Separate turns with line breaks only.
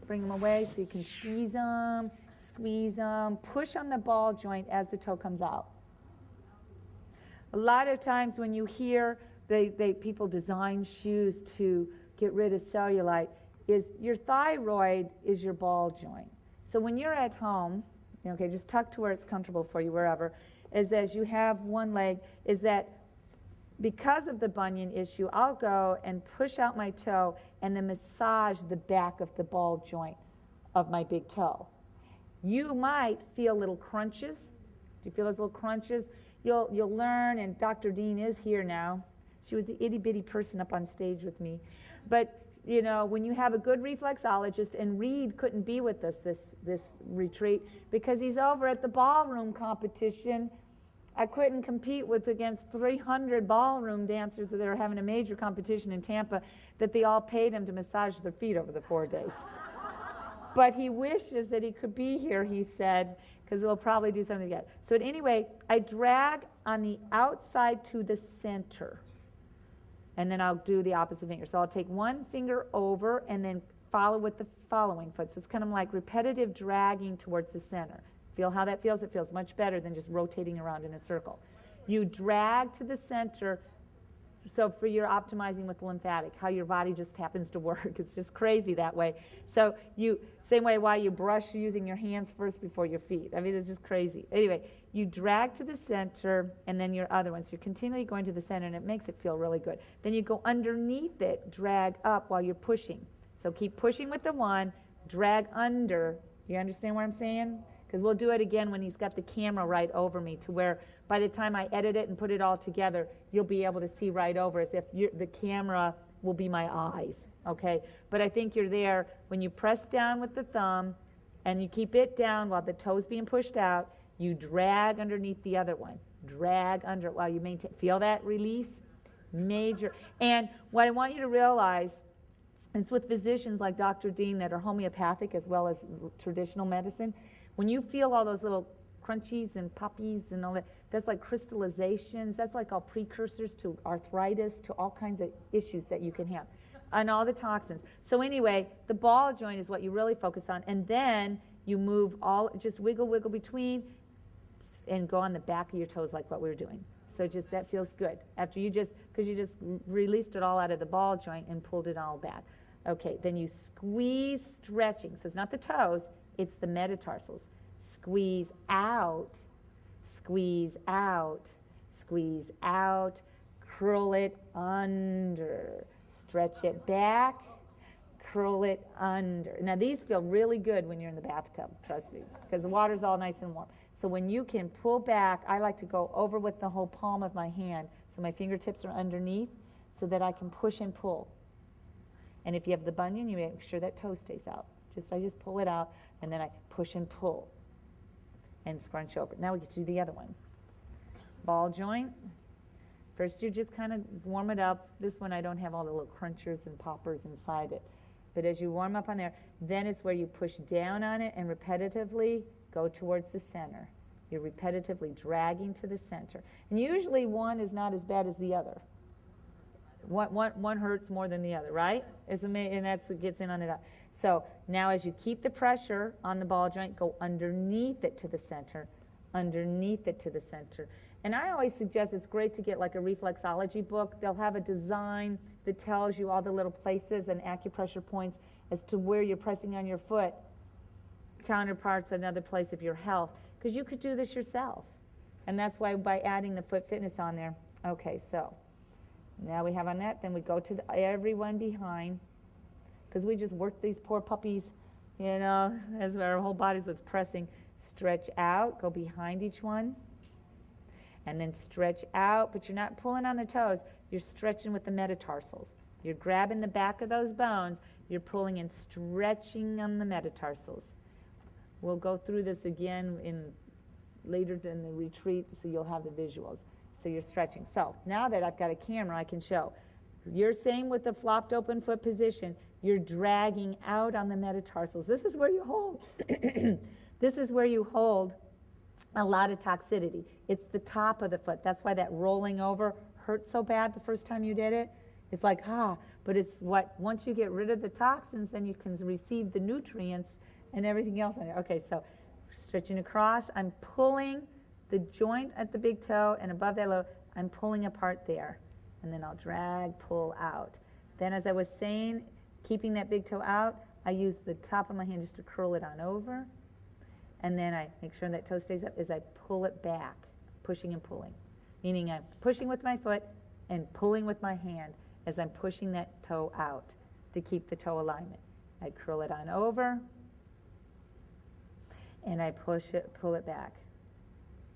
bring them away so you can squeeze them, push on the ball joint as the toe comes out. A lot of times when you hear people design shoes to get rid of cellulite, is your thyroid is your ball joint. So when you're at home, okay, just tuck to where it's comfortable for you, wherever, is as you have one leg, is that because of the bunion issue, I'll go and push out my toe and then massage the back of the ball joint of my big toe. You might feel little crunches. Do you feel those little crunches? You'll learn, and Dr. Dean is here now. She was the itty-bitty person up on stage with me. But, you know, when you have a good reflexologist, and Reed couldn't be with us this retreat because he's over at the ballroom competition. I couldn't compete against 300 ballroom dancers that are having a major competition in Tampa that they all paid him to massage their feet over the 4 days. But he wishes that he could be here, he said, because we'll probably do something together. So anyway, I drag on the outside to the center, and then I'll do the opposite finger. So I'll take one finger over and then follow with the following foot. So it's kind of like repetitive dragging towards the center. Feel how that feels? It feels much better than just rotating around in a circle. You drag to the center, so for your optimizing with the lymphatic, how your body just happens to work. It's just crazy that way. So same way why you brush using your hands first before your feet. I mean, it's just crazy. Anyway, you drag to the center and then your other one. So you're continually going to the center and it makes it feel really good. Then you go underneath it, drag up while you're pushing. So keep pushing with the one, drag under. You understand what I'm saying? Because we'll do it again when he's got the camera right over me, to where by the time I edit it and put it all together, you'll be able to see right over, as if the camera will be my eyes, okay? But I think you're there when you press down with the thumb and you keep it down while the toe's being pushed out, you drag underneath the other one. Drag under while you maintain. Feel that release? Major. And what I want you to realize, it's with physicians like Dr. Dean that are homeopathic as well as traditional medicine. When you feel all those little crunchies and poppies and all that, that's like crystallizations. That's like all precursors to arthritis, to all kinds of issues that you can have, and all the toxins. So anyway, the ball joint is what you really focus on, and then you move just wiggle between, and go on the back of your toes like what we were doing. So just that feels good after because you just released it all out of the ball joint and pulled it all back. Okay, then you squeeze, stretching. So it's not the toes. It's the metatarsals. Squeeze out, squeeze out, squeeze out, curl it under, stretch it back, curl it under. Now these feel really good when you're in the bathtub, trust me, because the water's all nice and warm. So when you can pull back, I like to go over with the whole palm of my hand, so my fingertips are underneath, so that I can push and pull. And if you have the bunion, you make sure that toe stays out. I just pull it out, and then I push and pull and scrunch over. Now we get to do the other one. Ball joint. First you just kind of warm it up. This one I don't have all the little crunchers and poppers inside it. But as you warm up on there, then it's where you push down on it and repetitively go towards the center. You're repetitively dragging to the center. And usually one is not as bad as the other. One hurts more than the other, right? And that's what gets in on it. So now as you keep the pressure on the ball joint, go underneath it to the center, underneath it to the center. And I always suggest it's great to get like a reflexology book. They'll have a design that tells you all the little places and acupressure points as to where you're pressing on your foot, counterparts, another place of your health, because you could do this yourself. And that's why by adding the foot fitness on there. Okay, so now we have on that, then we go to everyone behind, because we just work these poor puppies, you know, as our whole body's what's pressing. Stretch out, go behind each one, and then stretch out, but you're not pulling on the toes, you're stretching with the metatarsals. You're grabbing the back of those bones, you're pulling and stretching on the metatarsals. We'll go through this again later in the retreat, so you'll have the visuals. So you're stretching. So now that I've got a camera, I can show. You're same with the flopped open foot position. You're dragging out on the metatarsals. This is where you hold. This is where you hold a lot of toxicity. It's the top of the foot. That's why that rolling over hurt so bad the first time you did it. It's like, But it's what, once you get rid of the toxins, then you can receive the nutrients and everything else. Okay, so stretching across, I'm pulling the joint at the big toe, and above that low, I'm pulling apart there. And then I'll drag, pull out. Then as I was saying, keeping that big toe out, I use the top of my hand just to curl it on over. And then I make sure that toe stays up as I pull it back, pushing and pulling. Meaning I'm pushing with my foot and pulling with my hand as I'm pushing that toe out to keep the toe alignment. I curl it on over, and I push it, pull it back.